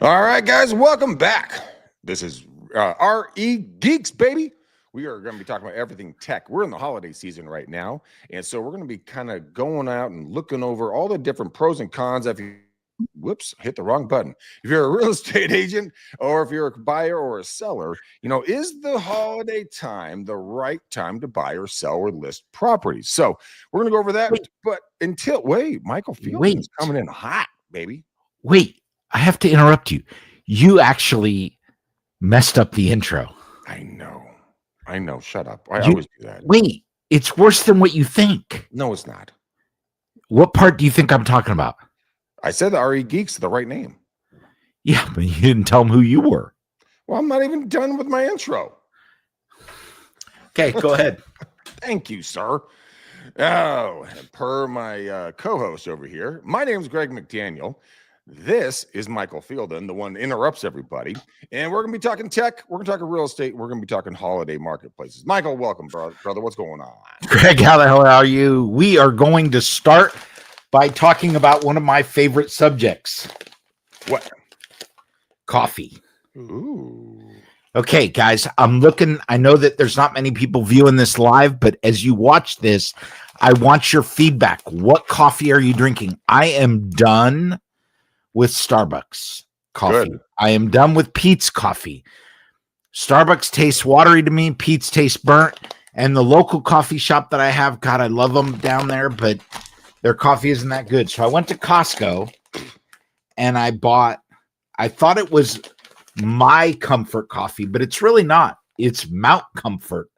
All right, guys, welcome back. This is RE Geeks, baby. We are going to be talking about everything tech. We're in the holiday season right now, and so we're going to be kind of going out and looking over all the different pros and cons. If you, whoops, hit the wrong button. If you're a real estate agent or if you're a buyer or a seller, is the holiday time the right time to buy or sell or list properties? So we're going to go over that. But Michael Fielding is coming in hot, baby. Wait, I have to interrupt you. You actually messed up the intro. I know. Shut up. I always do that. Wait, it's worse than what you think. No, it's not. What part do you think I'm talking about? I said the RE Geeks, the right name. Yeah, but you didn't tell them who you were. Well, I'm not even done with my intro. Okay, go ahead. Thank you, sir. Oh, per my co-host over here, my name is Greg McDaniel. This is Michael Fielden, the one that interrupts everybody. And we're going to be talking tech. We're going to talk real estate. We're going to be talking holiday marketplaces. Michael, welcome, brother. What's going on? Greg, how the hell are you? We are going to start by talking about one of my favorite subjects. What? Coffee. Ooh. Okay, guys, I'm looking. I know that there's not many people viewing this live, but as you watch this, I want your feedback. What coffee are you drinking? I am done with Starbucks coffee. Good. I am done with Pete's coffee. Starbucks tastes watery to me. Pete's tastes burnt. And the local coffee shop that I have, God, I love them down there, but their coffee isn't that good. So I went to Costco and I thought it was My Comfort coffee, but it's really not. It's Mount Comfort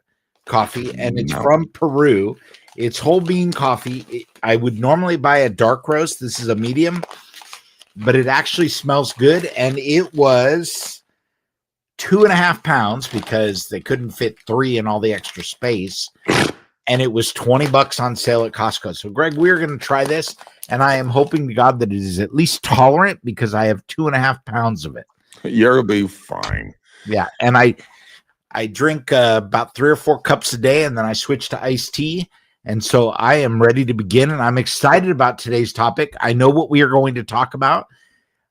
coffee, and it's from Peru. It's whole bean coffee. I would normally buy a dark roast. This is a medium, but it actually smells good. And it was 2.5 pounds because they couldn't fit 3 in all the extra space. And it was $20 on sale at Costco. So, Greg, we're going to try this. And I am hoping to God that it is at least tolerant because I have 2.5 pounds of it. You'll be fine. Yeah. And I drink about 3 or 4 cups a day, and then I switch to iced tea. And so I am ready to begin, and I'm excited about today's topic. I know what we are going to talk about.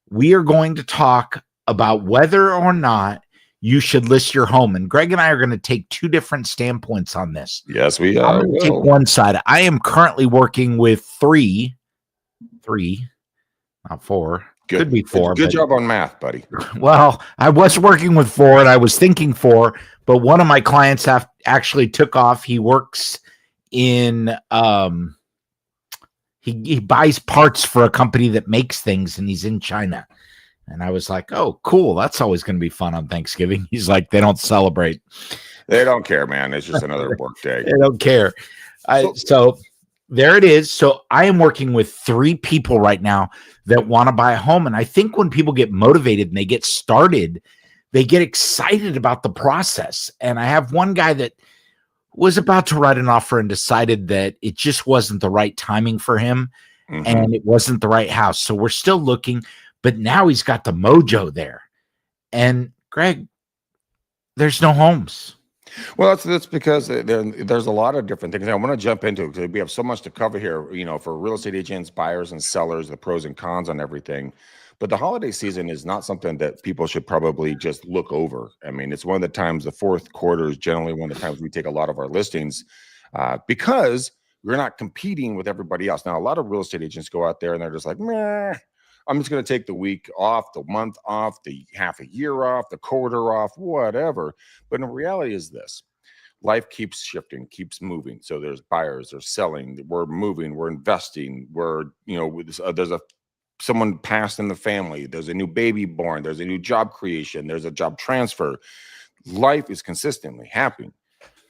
We are going to talk about whether or not you should list your home. And Greg and I are going to take 2 different standpoints on this. Yes, we are. I'm going to take one side. I am currently working with 3, not 4. Good. Could be 4. Good job on math, buddy. Well, I was working with 4, and I was thinking 4, but one of my clients actually took off. He works in he buys parts for a company that makes things, and he's in China. And I was like, oh, cool. That's always going to be fun on Thanksgiving. He's like, they don't celebrate. They don't care, man. It's just another work day. They don't care. So there it is. So I am working with 3 people right now that want to buy a home. And I think when people get motivated and they get started, they get excited about the process. And I have one guy that was about to write an offer and decided that it just wasn't the right timing for him. Mm-hmm. And it wasn't the right house. So we're still looking, but now he's got the mojo there. And Greg, there's no homes. Well, that's because there's a lot of different things. I want to jump into it because we have so much to cover here, for real estate agents, buyers, and sellers, the pros and cons on everything. But the holiday season is not something that people should probably just look over. I mean, it's one of the times, the fourth quarter is generally one of the times we take a lot of our listings because we're not competing with everybody else. Now, a lot of real estate agents go out there and they're just like, meh. I'm just going to take the week off, the month off, the half a year off, the quarter off, whatever. But the reality is this. Life keeps shifting, keeps moving. So there's buyers, there's selling, we're moving, we're investing, there's someone passed in the family, there's a new baby born, there's a new job creation, there's a job transfer. Life is consistently happening.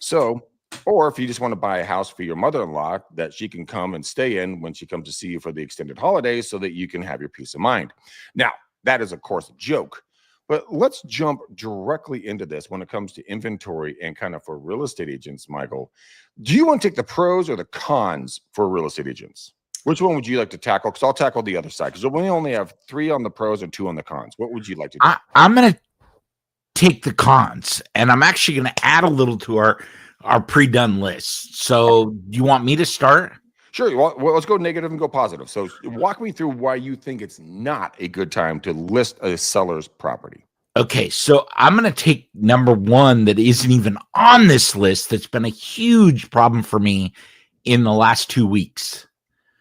So, or if you just want to buy a house for your mother-in-law that she can come and stay in when she comes to see you for the extended holidays so that you can have your peace of mind. Now, that is, of course, a joke. But let's jump directly into this when it comes to inventory and kind of for real estate agents, Michael. Do you want to take the pros or the cons for real estate agents? Which one would you like to tackle? Because I'll tackle the other side. Because we only have 3 on the pros and 2 on the cons. What would you like to do? I'm going to take the cons, and I'm actually going to add a little to our pre-done list. So do you want me to start? Sure. Well, let's go negative and go positive. So walk me through why you think it's not a good time to list a seller's property. Okay, so I'm going to take number one that isn't even on this list that's been a huge problem for me in the last 2 weeks.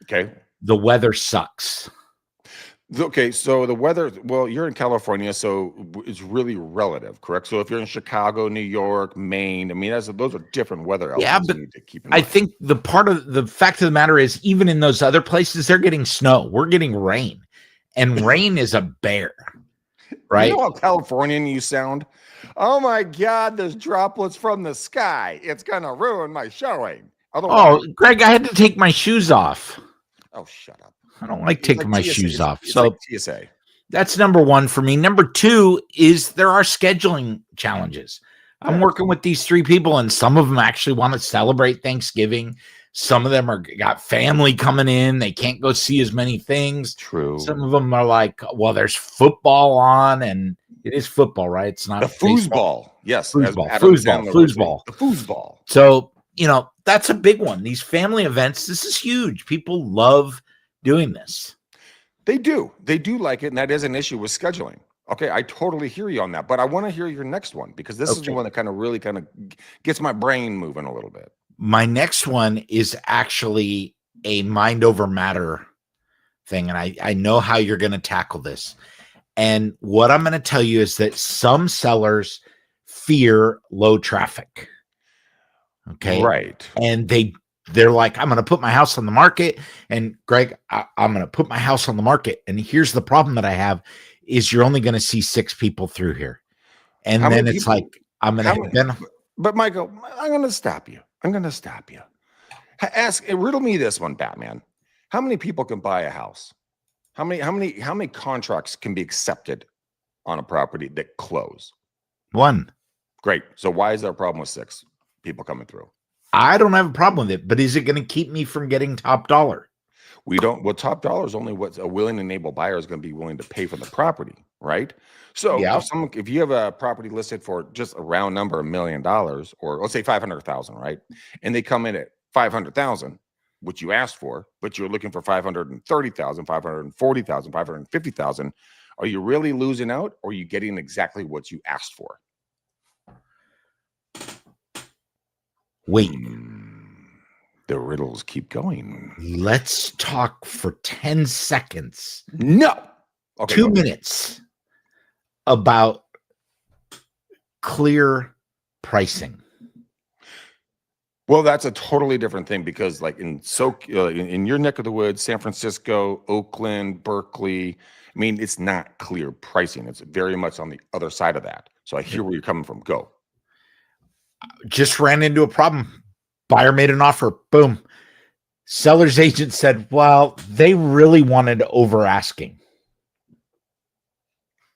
Okay. The weather sucks. Okay, so the weather, well, you're in California, so it's really relative, correct? So if you're in Chicago, New York, Maine, I mean, those are different weather Yeah, elements but you need to keep in I mind. think the fact of the matter is, even in those other places, they're getting snow. We're getting rain, and rain is a bear, You right? know how Californian you sound? Oh my God, there's droplets from the sky. It's gonna ruin my showing. Otherwise, Oh, Greg, I had to take my shoes off. oh, shut up. I don't like It's taking like my TSA. shoes off. It's like So TSA. that's number one for me. Number two is there are scheduling challenges. I'm Yeah. working with these three people, and some of them actually want to celebrate Thanksgiving. Some of them are got family coming in. They can't go see as many things. True. Some of them are like, well, there's football on, and it is football, right? It's not The baseball. foosball. Yes, as Foosball, Adam foosball, Sandler would say. foosball. The foosball. So, that's a big one. These family events, this is huge. People love doing this. They do. They do like it, and that is an issue with scheduling. Okay, I totally hear you on that, but I want to hear your next one because this is the Okay. one that really gets my brain moving a little bit. My next one is actually a mind over matter thing, and I know how you're going to tackle this. And what I'm going to tell you is that some sellers fear low traffic. Okay. Right. And they're like, I'm going to put my house on the market. And Greg, I'm going to put my house on the market. And here's the problem that I have is you're only going to see 6 people through here. And How then many it's people- like, I'm going how to many- then But Michael, I'm going to stop you. Riddle me this one, Batman. How many people can buy a house? How many contracts can be accepted on a property that close? 1. Great. So why is there a problem with 6 people coming through? I don't have a problem with it, but is it going to keep me from getting top dollar? We don't. Well, top dollar is only what a willing and able buyer is going to be willing to pay for the property, right? So Yeah. if you have a property listed for just a round number $1 million, or let's say 500,000, right, and they come in at 500,000, which you asked for, but you're looking for 530,000, 540,000, 550,000, are you really losing out, or are you getting exactly what you asked for? Wait, The riddles keep going. let's talk for 10 seconds, No. Okay. 2 minutes about clear pricing. Well, that's a totally different thing because, like in your neck of the woods, San Francisco, Oakland, Berkeley, I mean, it's not clear pricing. It's very much on the other side of that. So I hear where you're coming from. Go. Just ran into a problem. Buyer made an offer. Boom. Seller's agent said, well, they really wanted over asking.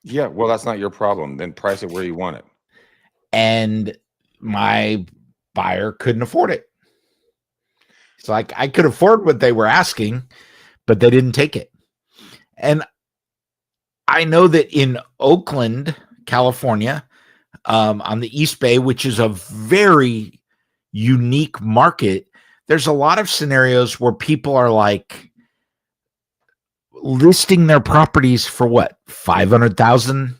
Yeah, well, that's not your problem. Then price it where you want it. And my buyer couldn't afford it. So I could afford what they were asking, but they didn't take it. And I know that in Oakland, California, on the East Bay, which is a very unique market, there's a lot of scenarios where people are like listing their properties for what, 500,000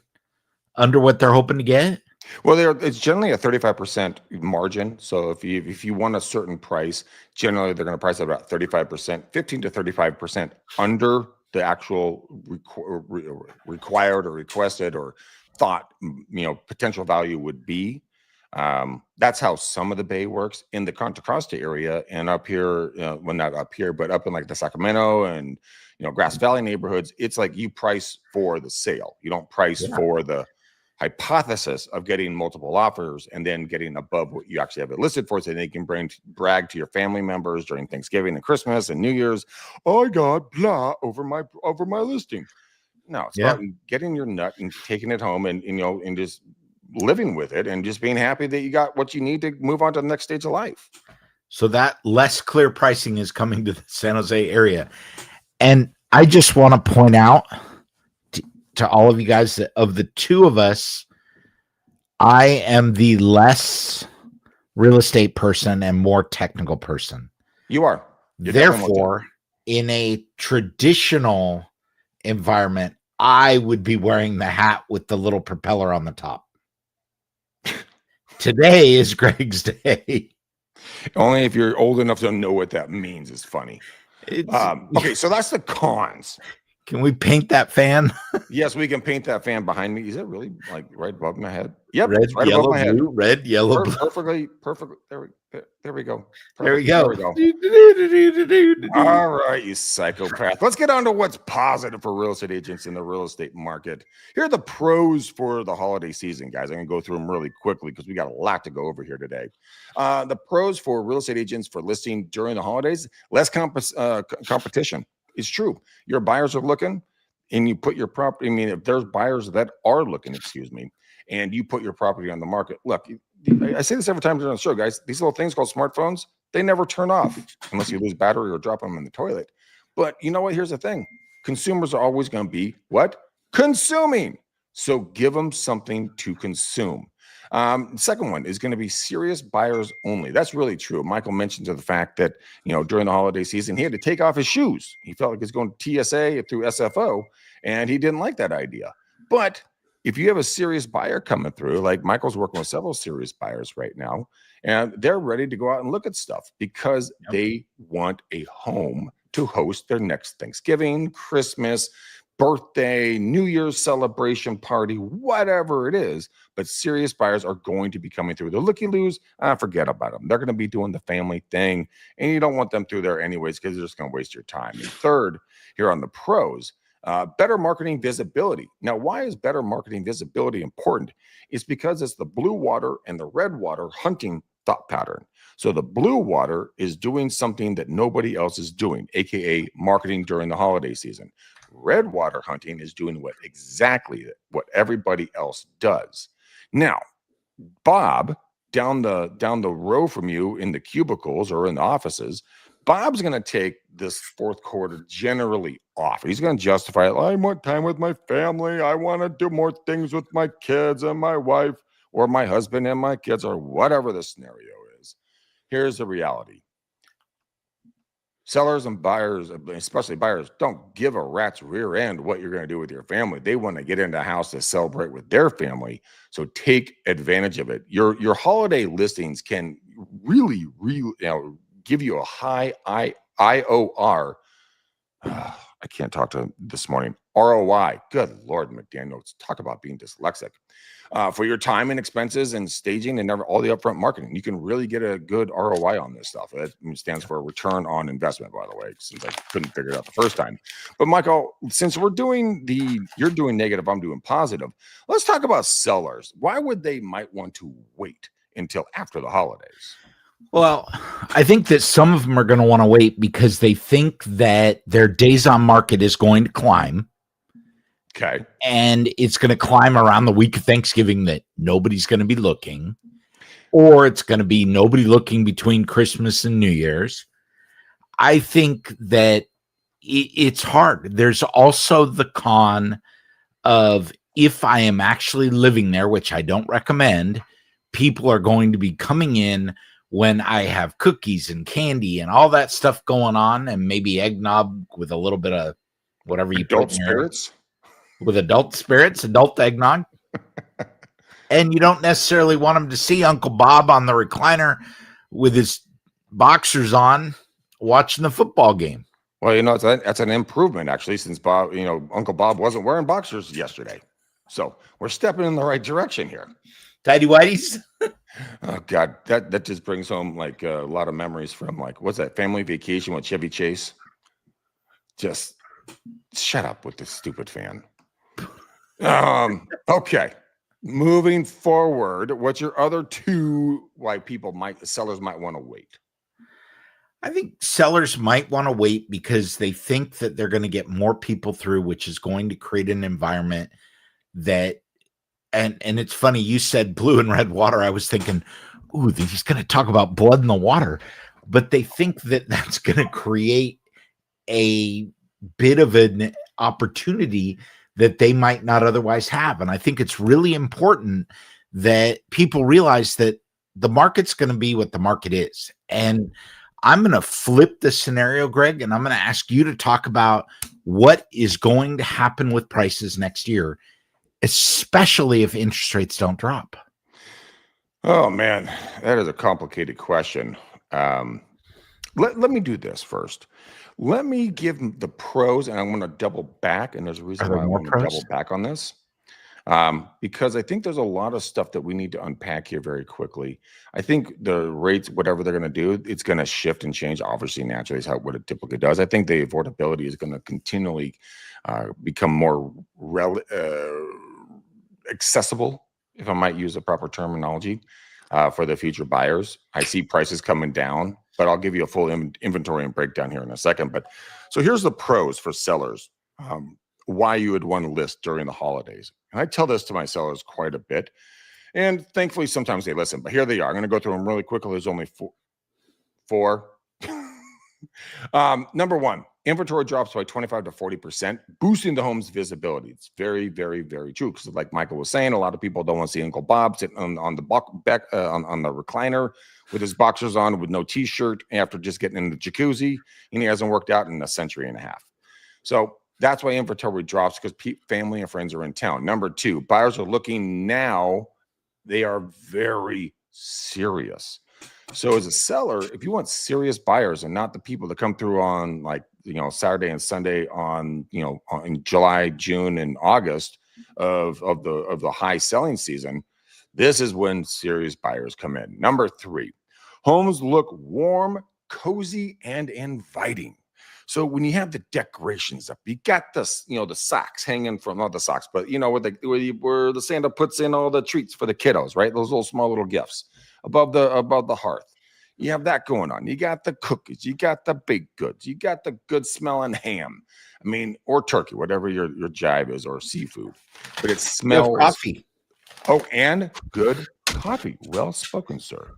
under what they're hoping to get. Well, it's generally a 35% margin. So if you want a certain price, generally they're going to price it about 35%, 15 to 35% under the actual required or requested or thought potential value would be. That's how some of the Bay works in the Contra Costa area, and up here, well, not up here, but up in like the Sacramento and Grass Valley neighborhoods. It's like you price for the sale. You don't price for the hypothesis of getting multiple offers and then getting above what you actually have it listed for, so they can brag to your family members during Thanksgiving and Christmas and New Year's. Oh, I got blah over my listing. No, it's about getting your nut and taking it home and and just living with it and just being happy that you got what you need to move on to the next stage of life. So that less clear pricing is coming to the San Jose area. And I just want to point out to all of you guys that of the two of us, I am the less real estate person and more technical person. You are. You're definitely more Therefore, in a traditional environment, I would be wearing the hat with the little propeller on the top. Today is Greg's day. only if you're old enough to know what that means is funny. It's, Okay, so that's the cons. can we paint that fan? Yes, we can paint that fan behind me. Is it really like right above my head? Yep, Red, it's right yellow, above my head. blue, red, yellow, blue. Perfectly. There we go. There we Perfect. go. There we go. All right, you psychopath. Let's get on to what's positive for real estate agents in the real estate market. Here are the pros for the holiday season, guys. I'm going to go through them really quickly because we got a lot to go over here today. The pros for real estate agents for listing during the holidays: less competition. It's true. Your buyers are looking, and you put your property. I mean, if there's buyers that are looking, and you put your property on the market. Look, I say this every time during the show, guys. These little things called smartphones, they never turn off unless you lose battery or drop them in the toilet. But you know what? Here's the thing. Consumers are always going to be what? Consuming. So give them something to consume. Second one is going to be serious buyers only. That's really true. Michael mentioned to the fact that, during the holiday season, he had to take off his shoes. He felt like he was going to TSA through SFO, and he didn't like that idea. But if you have a serious buyer coming through, like Michael's working with several serious buyers right now, and they're ready to go out and look at stuff because they want a home to host their next Thanksgiving, Christmas, birthday, New Year's celebration party, whatever it is. But serious buyers are going to be coming through. The looky-loos, forget about them. They're going to be doing the family thing, and you don't want them through there anyways because they're just going to waste your time. And third, here on the pros, better marketing visibility. Now, why is better marketing visibility important? It's because it's the blue water and the red water hunting thought pattern. So the blue water is doing something that nobody else is doing, aka marketing during the holiday season. Red water hunting is doing exactly what everybody else does. Now, Bob, down the row from you in the cubicles or in the offices, Bob's going to take this fourth quarter generally off. He's going to justify it. I want time with my family. I want to do more things with my kids and my wife or my husband and my kids or whatever the scenario is. Here's the reality. Sellers and buyers, especially buyers, don't give a rat's rear end what you're going to do with your family. They want to get into a house to celebrate with their family. So take advantage of it. Your holiday listings can really, give you a high IOR. I can't talk to this morning. ROI. Good Lord, McDaniel. Let's talk about being dyslexic. For your time and expenses and staging and all the upfront marketing, you can really get a good ROI on this stuff. It stands for return on investment, by the way, since I couldn't figure it out the first time. But Michael, since you're doing negative, I'm doing positive. Let's talk about sellers. Why would they might want to wait until after the holidays? Well, I think that some of them are going to want to wait because they think that their days on market is going to climb. Okay. And it's going to climb around the week of Thanksgiving that nobody's going to be looking, or it's going to be nobody looking between Christmas and New Year's. I think that it's hard. There's also the con of if I am actually living there, which I don't recommend, people are going to be coming in when I have cookies and candy and all that stuff going on, and maybe eggnog with a little bit of whatever you adult put in spirits. With adult spirits, adult eggnog. And you don't necessarily want them to see Uncle Bob on the recliner with his boxers on watching the football game. Well, that's an improvement, actually, since Bob, Uncle Bob wasn't wearing boxers yesterday. So we're stepping in the right direction here. Tidy whities. Oh God, that just brings home like a lot of memories from what's that Family Vacation with Chevy Chase? Just shut up with this stupid fan. Okay. Moving forward, what's your other two why sellers might want to wait? I think sellers might want to wait because they think that they're going to get more people through, which is going to create an environment that, and it's funny, you said blue and red water. I was thinking, ooh, he's going to talk about blood in the water, but they think that that's going to create a bit of an opportunity that they might not otherwise have. And I think it's really important that people realize that the market's going to be what the market is. And I'm going to flip the scenario, Greg, and I'm going to ask you to talk about what is going to happen with prices next year, especially if interest rates don't drop. Oh man, that is a complicated question. Let me do this first. Let me give the pros, and I'm going to double back. And there's a reason Are there why I more want to pros? double back on this. Because I think there's a lot of stuff that we need to unpack here very quickly. I think the rates, whatever they're going to do, it's going to shift and change. Obviously, naturally, is how what it typically does. I think the affordability is going to continually become more accessible, if I might use the proper terminology, for the future buyers. I see prices coming down, but I'll give you a full inventory and breakdown here in a second. But so here's the pros for sellers. Why you would want to list during the holidays. And I tell this to my sellers quite a bit. And thankfully, sometimes they listen, but here they are. I'm going to go through them really quickly. There's only four. Number one, inventory drops by 25 to 40%, boosting the home's visibility. It's very, very, very true. Because like Michael was saying, a lot of people don't want to see Uncle Bob sitting on the back on the recliner with his boxers on with no t-shirt after just getting in the jacuzzi, and he hasn't worked out in a century and a half. So that's why inventory drops, because family and friends are in town. Number two, buyers are looking now. They are very serious. So as a seller, if you want serious buyers and not the people that come through on Saturday and Sunday on in July, June, and August of the high selling season, this is when serious buyers come in. Number three, homes look warm, cozy, and inviting. So when you have the decorations up, you got this, the socks hanging from, not the socks, but where the Santa puts in all the treats for the kiddos, right? Those little small little gifts above the hearth. You have that going on. You got the cookies, you got the baked goods, you got the good smelling ham. I mean, or turkey, whatever your jive is, or seafood. But it smells coffee. Oh, and good coffee. Well spoken, sir.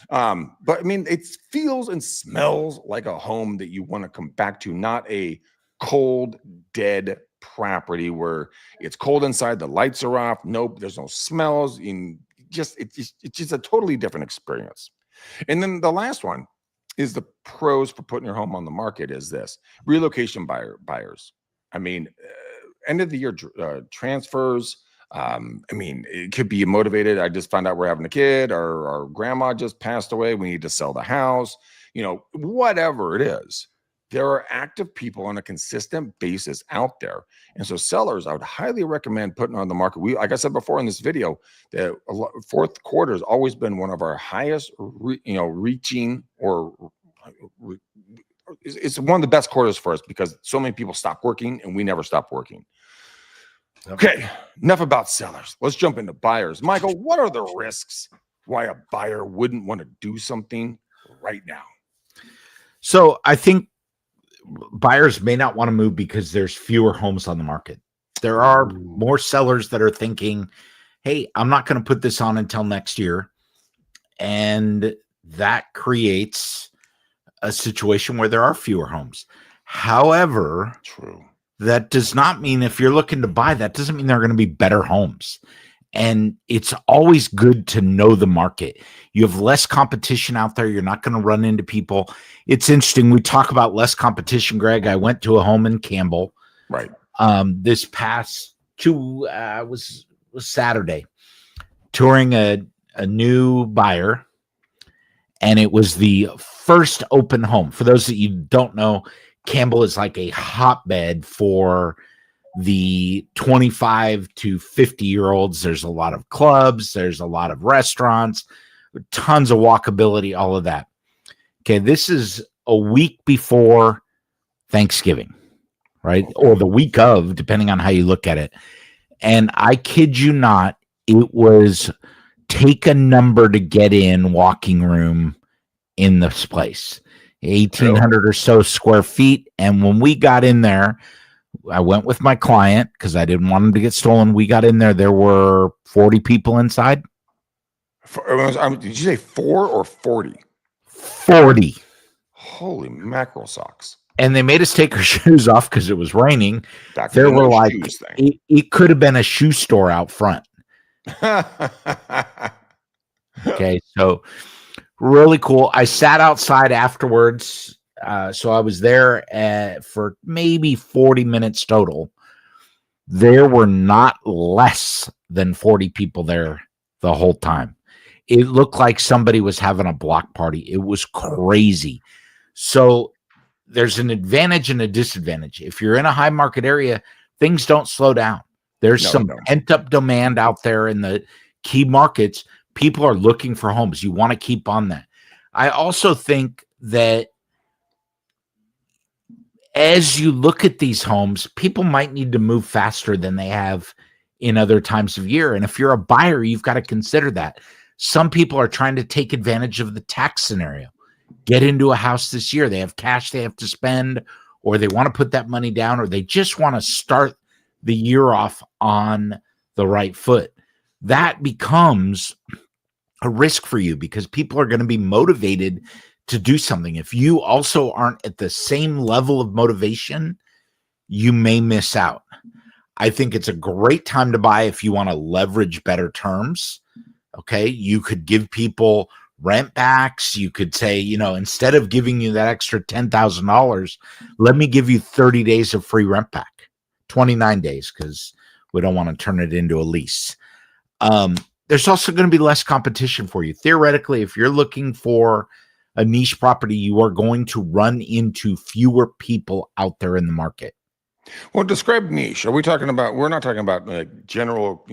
But I mean, it feels and smells like a home that you want to come back to, not a cold, dead property where it's cold inside, the lights are off. Nope, there's no smells. It's just a totally different experience. And then the last one is the pros for putting your home on the market is this: relocation buyers. I mean, end of the year transfers. I mean, it could be motivated. I just found out we're having a kid, or our grandma just passed away. We need to sell the house, whatever it is. There are active people on a consistent basis out there. And so sellers, I would highly recommend putting on the market. Like I said before in this video, the fourth quarter has always been one of our highest, reaching, or it's one of the best quarters for us because so many people stop working and we never stop working. Okay, enough about sellers. Let's jump into buyers. Michael, what are the risks why a buyer wouldn't want to do something right now? So I think buyers may not want to move because there's fewer homes on the market. There are more sellers that are thinking, hey, I'm not going to put this on until next year. And that creates a situation where there are fewer homes. However, true. That does not mean if you're looking to buy, that doesn't mean they're going to be better homes. And it's always good to know the market. You have less competition out there. You're not going to run into people. It's interesting. We talk about less competition, Greg. I went to a home in Campbell. Right. This past was Saturday, touring a new buyer. And it was the first open home. For those that you don't know, Campbell is like a hotbed for the 25 to 50-year-olds. There's a lot of clubs. There's a lot of restaurants, tons of walkability, all of that. Okay, this is a week before Thanksgiving, right? Or the week of, depending on how you look at it. And I kid you not, it was take a number to get in walking room in this place. 1,800 or so square feet. And when we got in there, I went with my client because I didn't want him to get stolen. We got in there. There were 40 people inside. Did you say 4 or 40? 40. Holy mackerel socks. And they made us take our shoes off because it was raining. There were like, it could have been a shoe store out front. Okay, so Really cool. I sat outside afterwards. So I was there for maybe 40 minutes total. There were not less than 40 people there the whole time. It looked like somebody was having a block party. It was crazy. So there's an advantage and a disadvantage. If you're in a high market area, things don't slow down. There's some pent up demand out there in the key markets. People are looking for homes. You want to keep on that. I also think that as you look at these homes, people might need to move faster than they have in other times of year. And if you're a buyer, you've got to consider that. Some people are trying to take advantage of the tax scenario. Get into a house this year. They have cash they have to spend, or they want to put that money down, or they just want to start the year off on the right foot. That becomes a risk for you because people are going to be motivated to do something. If you also aren't at the same level of motivation, you may miss out. I think it's a great time to buy if you want to leverage better terms. Okay. You could give people rent backs. You could say, instead of giving you that extra $10,000, let me give you 30 days of free rent back, 29 days, because we don't want to turn it into a lease. There's also going to be less competition for you. Theoretically, if you're looking for a niche property, you are going to run into fewer people out there in the market. Well, describe niche. Are we talking about, we're not talking about general,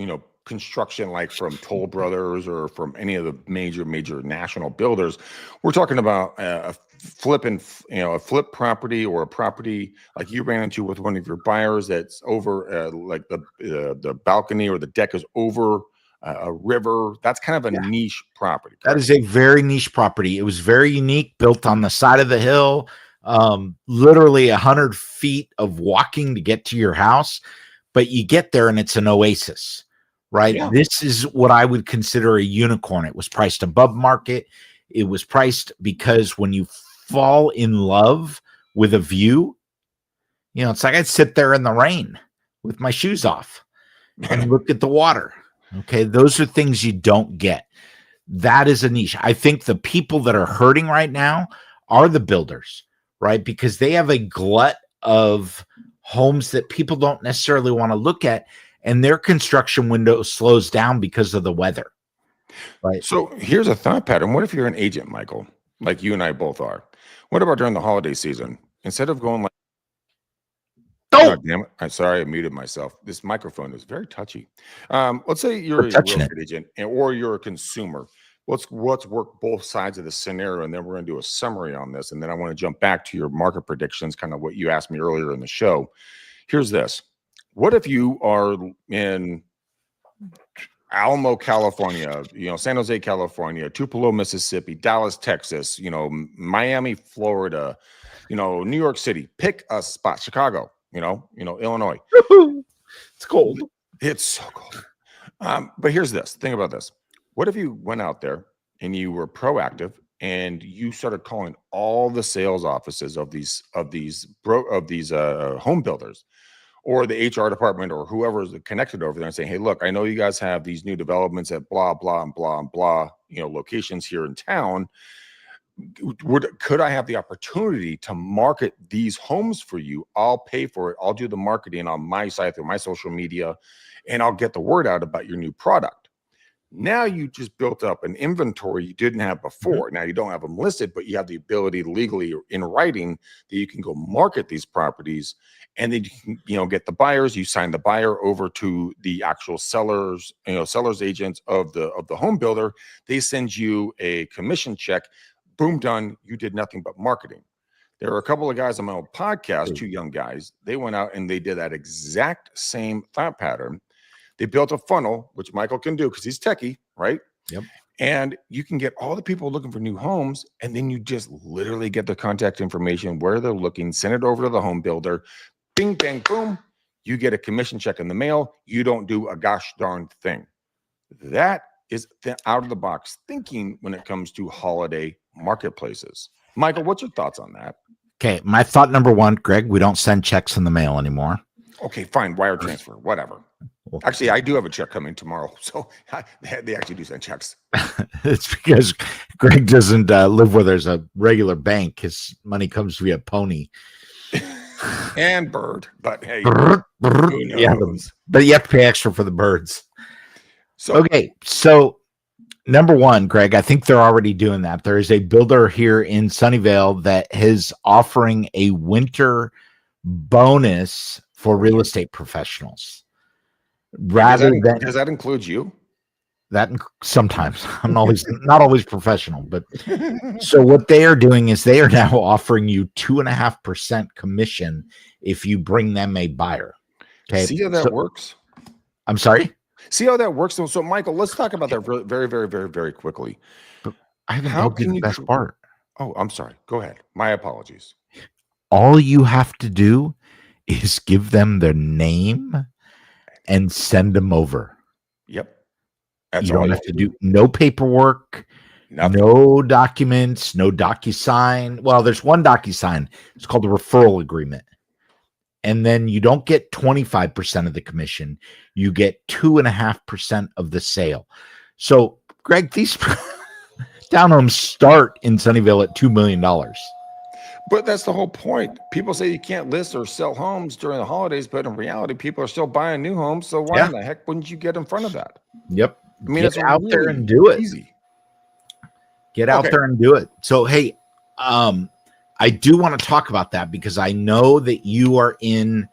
construction like from Toll Brothers or from any of the major national builders. We're talking about a flip property or a property like you ran into with one of your buyers that's over like the balcony or the deck is over a river. That's kind of a niche property. Correct? That is a very niche property. It was very unique, built on the side of the hill, literally 100 feet of walking to get to your house, but you get there and it's an oasis, right? Yeah. This is what I would consider a unicorn. It was priced above market. It was priced because when you fall in love with a view, it's like I'd sit there in the rain with my shoes off and look at the water. Okay, those are things you don't get. That is a niche. I think the people that are hurting right now are the builders, right? Because they have a glut of homes that people don't necessarily want to look at, and their construction window slows down because of the weather, right? So here's a thought pattern. What if you're an agent, Michael, like you and I both are? What about during the holiday season? Instead of going like, oh, damn it. I'm sorry, I muted myself. This microphone is very touchy. Let's say you're a real estate agent or you're a consumer. Let's work both sides of the scenario, and then we're going to do a summary on this. And then I want to jump back to your market predictions, kind of what you asked me earlier in the show. Here's this. What if you are in Alamo, California, San Jose, California, Tupelo, Mississippi, Dallas, Texas, Miami, Florida, New York City, pick a spot, Chicago, Illinois. It's cold. It's so cold. But here's this. Think about this. What if you went out there and you were proactive and you started calling all the sales offices of these home builders or the HR department or whoever is connected over there and saying, hey, look, I know you guys have these new developments at blah, blah, and blah, and blah, locations here in town. Could I have the opportunity to market these homes for you? I'll pay for it. I'll do the marketing on my site through my social media, and I'll get the word out about your new product. Now you just built up an inventory you didn't have before. Mm-hmm. Now you don't have them listed, but you have the ability legally or in writing that you can go market these properties, and then you can, get the buyers. You sign the buyer over to the actual sellers, sellers agents of the home builder. They send you a commission check. Boom, done. You did nothing but marketing. There are a couple of guys on my old podcast, two young guys. They went out and they did that exact same thought pattern. They built a funnel, which Michael can do because he's techie, right? Yep. And you can get all the people looking for new homes, and then you just literally get the contact information, where they're looking, send it over to the home builder. Bing, bang, boom. You get a commission check in the mail. You don't do a gosh darn thing. That is out of the box thinking when it comes to holiday marketplaces. Michael, what's your thoughts on that? Okay, my thought number one, Greg, we don't send checks in the mail anymore. Okay, fine. Wire transfer, whatever. Actually, I do have a check coming tomorrow, so they actually do send checks. It's because Greg doesn't live where there's a regular bank. His money comes via Pony and Bird, but hey, who knows? But you have to pay extra for the birds. So okay, so number one, Greg, I think they're already doing that. There is a builder here in Sunnyvale that is offering a winter bonus for real estate professionals. Rather than does that include you? That sometimes I'm always not always professional, but so what they are doing is they are now offering you 2.5% commission if you bring them a buyer. Okay, see how that works? I'm sorry. See how that works. So, Michael, let's talk about that very, very, very, very quickly. But I haven't told you the best part. Oh, I'm sorry. Go ahead. My apologies. All you have to do is give them their name and send them over. Yep. That's you all don't have to do no paperwork, nothing. No documents, no DocuSign. Well, there's one DocuSign. It's called a referral agreement. And then you don't get 25% of the commission. You get 2.5% of the sale. So, Greg, these townhomes start in Sunnyvale at $2 million. But that's the whole point. People say you can't list or sell homes during the holidays, but in reality, people are still buying new homes. So why in the heck wouldn't you get in front of that? Yep. I mean, get out there and do it. Easy. Get out there and do it. So, hey, I do want to talk about that because I know that you are in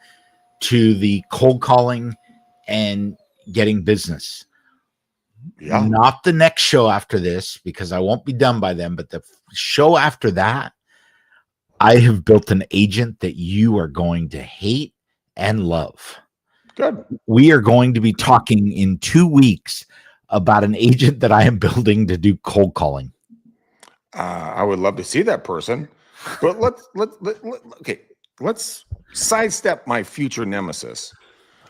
to the cold calling and getting business. Yeah. Not the next show after this because I won't be done by then, but the show after that, I have built an agent that you are going to hate and love. Good. We are going to be talking in 2 weeks about an agent that I am building to do cold calling. I would love to see that person, but let's sidestep my future nemesis.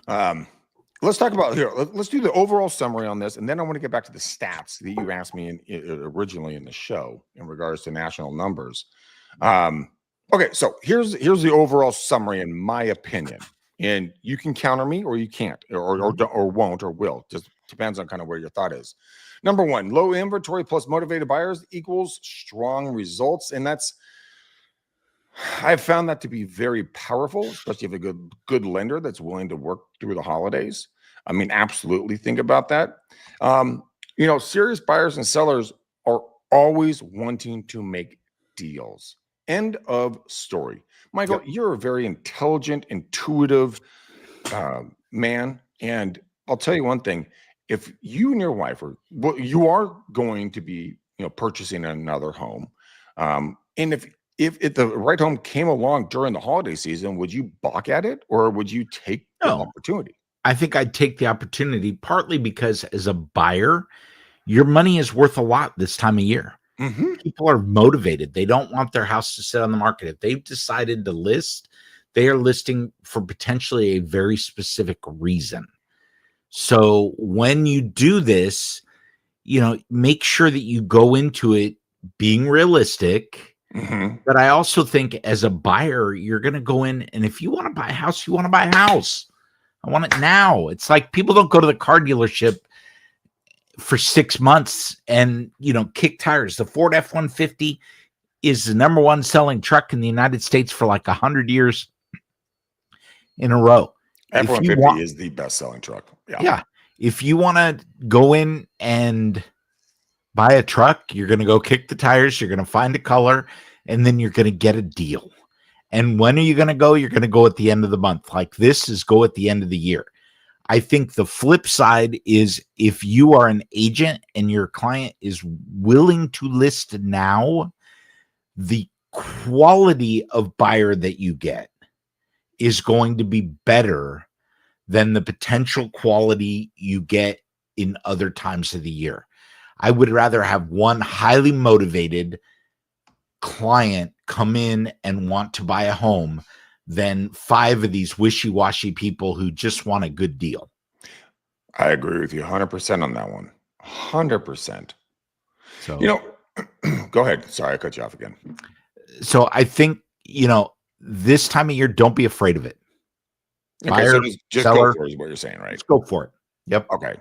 Let's talk about here. Let's do the overall summary on this, and then I want to get back to the stats that you asked me originally in the show in regards to national numbers. Okay, so here's the overall summary in my opinion, and you can counter me or you can't, or won't or will. Just depends on kind of where your thought is. Number one, low inventory plus motivated buyers equals strong results, and I've found that to be very powerful, especially if a good lender that's willing to work through the holidays. I mean, absolutely think about that. Serious buyers and sellers are always wanting to make deals. End of story. Michael, you're a very intelligent, intuitive man, and I'll tell you one thing. If you and your wife you are going to be, purchasing another home, and if the right home came along during the holiday season, would you balk at it or would you take the opportunity? I think I'd take the opportunity partly because as a buyer, your money is worth a lot this time of year. Mm-hmm. People are motivated. They don't want their house to sit on the market. If they've decided to list, they are listing for potentially a very specific reason. So when you do this, make sure that you go into it being realistic. Mm-hmm. But I also think as a buyer, you're going to go in, and if you want to buy a house, you want to buy a house. I want it now. It's like people don't go to the car dealership for 6 months and, kick tires. The Ford F-150 is the number one selling truck in the United States for like 100 years in a row. F-150 is the best selling truck. Yeah. If you want to go in and buy a truck, you're going to go kick the tires, you're going to find a color, and then you're going to get a deal. And when are you going to go? You're going to go at the end of the month. Like this is go at the end of the year. I think the flip side is if you are an agent and your client is willing to list now, the quality of buyer that you get is going to be better than the potential quality you get in other times of the year. I would rather have one highly motivated client come in and want to buy a home than 5 of these wishy-washy people who just want a good deal. I agree with you 100% on that one. 100%. So, go ahead. Sorry, I cut you off again. So I think, this time of year, don't be afraid of it. Okay, so Buyer, just go seller, for it is what you're saying, right? let's go for it. Yep. Okay.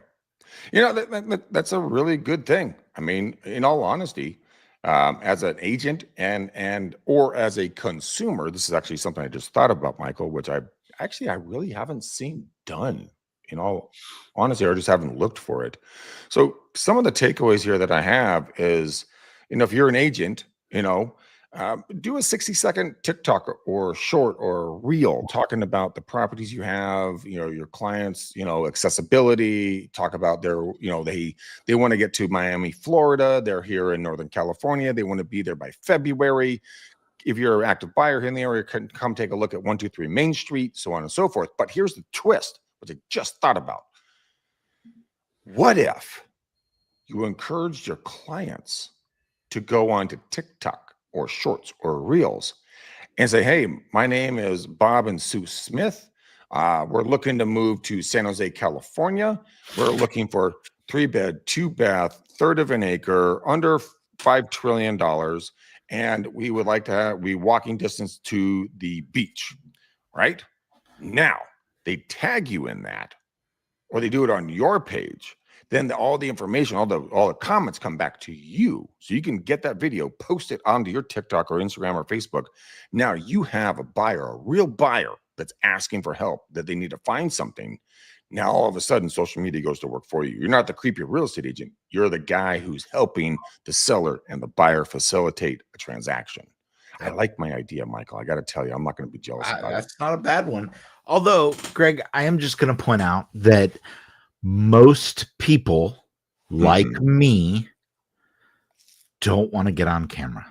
That's a really good thing. I mean, in all honesty, as an agent and or as a consumer, this is actually something I just thought about, Michael, which I really haven't seen done. In all honesty, or just haven't looked for it. So some of the takeaways here that I have is, if you're an agent, do a 60-second TikTok or short or reel talking about the properties you have, your clients, accessibility, talk about their, they want to get to Miami, Florida. They're here in Northern California. They want to be there by February. If you're an active buyer here in the area, come take a look at 123 Main Street, so on and so forth. But here's the twist, which I just thought about. What if you encouraged your clients to go on to TikTok or shorts or reels and say, hey, my name is Bob and Sue Smith. We're looking to move to San Jose, California. We're looking for 3-bed, 2-bath, third of an acre, under $5 trillion. And we would like to be walking distance to the beach, right? Now, they tag you in that, or they do it on your page. Then all the information, all the comments come back to you. So you can get that video, post it onto your TikTok or Instagram or Facebook. Now you have a buyer, a real buyer that's asking for help, that they need to find something. Now all of a sudden, social media goes to work for you. You're not the creepy real estate agent. You're the guy who's helping the seller and the buyer facilitate a transaction. I like my idea, Michael. I got to tell you, I'm not going to be jealous about it. That's not a bad one. Although, Greg, I am just going to point out that most people like me don't want to get on camera.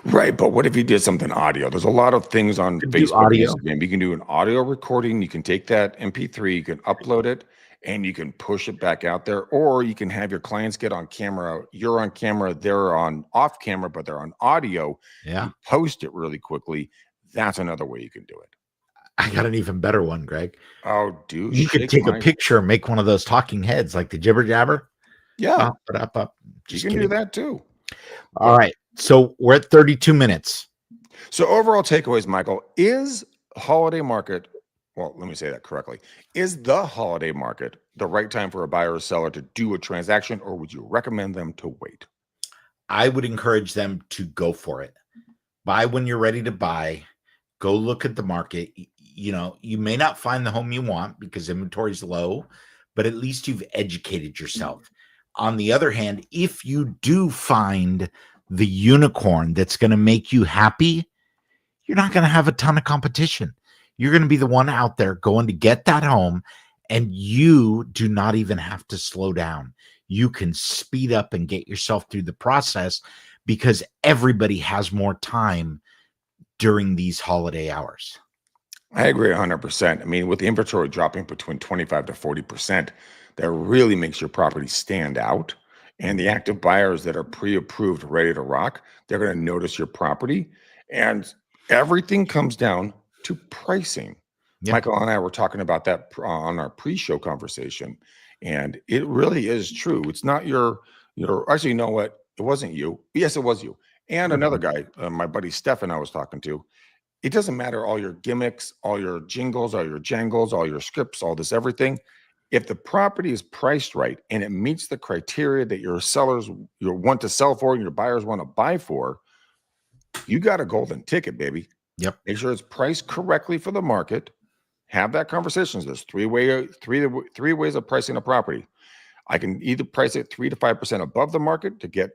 Right. But what if you did something audio? There's a lot of things on Facebook and Instagram. You can do an audio recording. You can take that MP3, you can upload it, and you can push it back out there. Or you can have your clients get on camera. You're on camera, they're on off camera, but they're on audio. Yeah. You post it really quickly. That's another way you can do it. I got an even better one, Greg. Oh, dude. You could take a picture and make one of those talking heads like the jibber jabber. Yeah. Up. You can do that too. All right. So we're at 32 minutes. So overall takeaways, Michael, is holiday market, well, let me say that correctly. Is the holiday market the right time for a buyer or seller to do a transaction, or would you recommend them to wait? I would encourage them to go for it. Buy when you're ready to buy. Go look at the market. You may not find the home you want because inventory is low, but at least you've educated yourself. On the other hand, if you do find the unicorn that's going to make you happy, you're not going to have a ton of competition. You're going to be the one out there going to get that home, and you do not even have to slow down. You can speed up and get yourself through the process because everybody has more time during these holiday hours. I agree 100%. I mean, with the inventory dropping between 25 to 40%, that really makes your property stand out. And the active buyers that are pre-approved, ready to rock, they're going to notice your property. And everything comes down to pricing. Yep. Michael and I were talking about that on our pre-show conversation. And it really is true. It's not your actually, you know what? It wasn't you. Yes, it was you. And another guy, my buddy Stefan I was talking to. It doesn't matter all your gimmicks, all your jingles, all your jangles, all your scripts, all this everything. If the property is priced right and it meets the criteria that your sellers want to sell for and your buyers want to buy for, you got a golden ticket, baby. Yep. Make sure it's priced correctly for the market. Have that conversation. There's three ways of pricing a property. I can either price it 3 to 5% above the market to get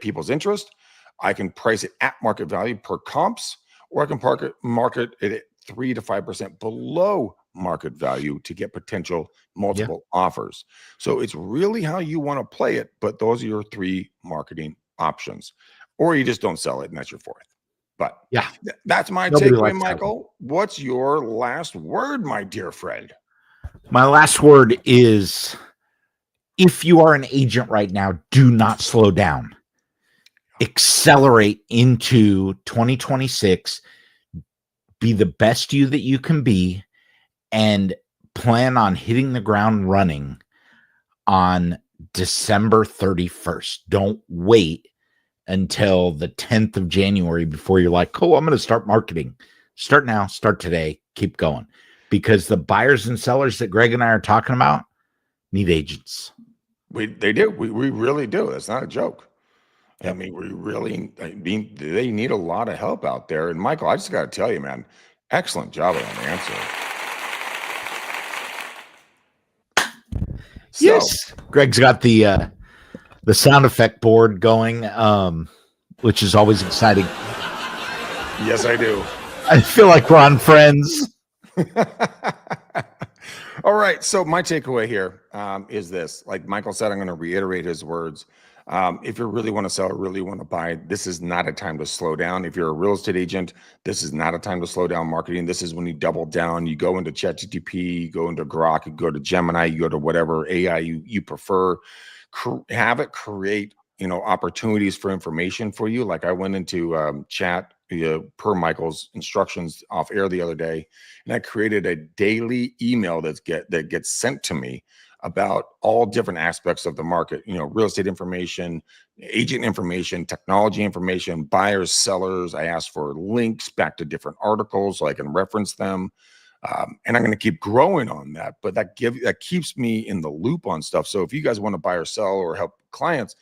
people's interest. I can price it at market value per comps, or I can market it at 3 to 5% below market value to get potential multiple offers. So it's really how you want to play it, but those are your 3 marketing options. Or you just don't sell it and that's your 4th. But yeah, that's my takeaway, Michael. What's your last word, my dear friend? My last word is, if you are an agent right now, do not slow down. Accelerate into 2026. Be the best you that you can be, and plan on hitting the ground running on December 31st. Don't wait until the 10th of January before you're like, oh, I'm going to start marketing. Start now, start today, keep going. Because the buyers and sellers that Greg and I are talking about need agents. They do. We really do. That's not a joke. I mean, they need a lot of help out there. And Michael, I just got to tell you, man, excellent job on the answer. So, Yes, Greg's got the sound effect board going, which is always exciting. yes, I do. I feel like we're on Friends. All right. So my takeaway here is this. Like Michael said, I'm going to reiterate his words. If you really want to sell or really want to buy, this is not a time to slow down. If you're a real estate agent, this is not a time to slow down marketing. This is when you double down. You go into ChatGPT, you go into Grok, you go to Gemini, you go to whatever AI you prefer. Have it create opportunities for information for you. Like I went into chat per Michael's instructions off air the other day, and I created a daily email that gets sent to me about all different aspects of the market, real estate information, agent information, technology information, buyers, sellers. I asked for links back to different articles so I can reference them. And I'm going to keep growing on that, but that keeps me in the loop on stuff. So if you guys want to buy or sell or help clients,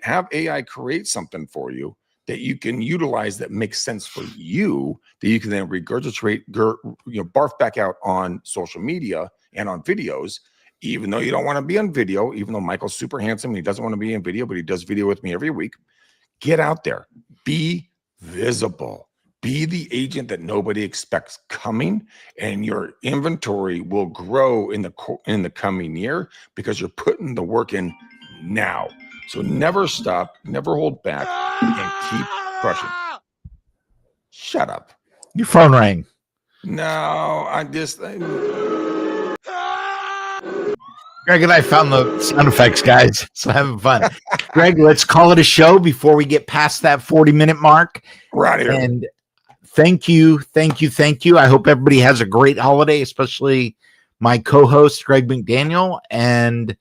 have AI create something for you that you can utilize that makes sense for you, that you can then regurgitate, barf back out on social media and on videos, even though you don't want to be on video, even though Michael's super handsome and he doesn't want to be in video, but he does video with me every week. Get out there, be visible, be the agent that nobody expects coming, and your inventory will grow in the coming year because you're putting the work in now. So never stop, never hold back, and keep crushing. Shut up. Your phone rang. No, Greg and I found the sound effects, guys. So having fun. Greg, let's call it a show before we get past that 40-minute mark. We're out of here. And thank you. I hope everybody has a great holiday, especially my co-host, Greg McDaniel. And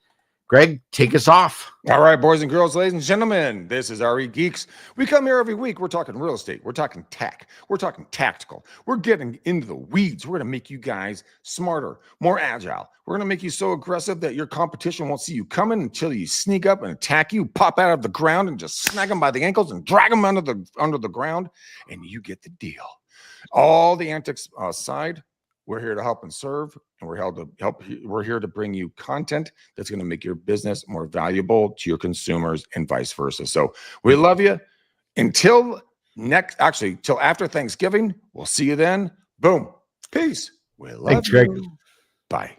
Greg, take us off. All right, boys and girls, ladies and gentlemen, this is RE Geeks. We come here every week. We're talking real estate. We're talking tech. We're talking tactical. We're getting into the weeds. We're going to make you guys smarter, more agile. We're going to make you so aggressive that your competition won't see you coming until you sneak up and attack you, pop out of the ground and just snag them by the ankles and drag them under the ground, and you get the deal. All the antics aside, we're here to help and serve, and we're here to bring you content that's going to make your business more valuable to your consumers and vice versa. So we love you. Till after Thanksgiving. We'll see you then. Boom. Peace. We love Thanks, Greg. you. Bye.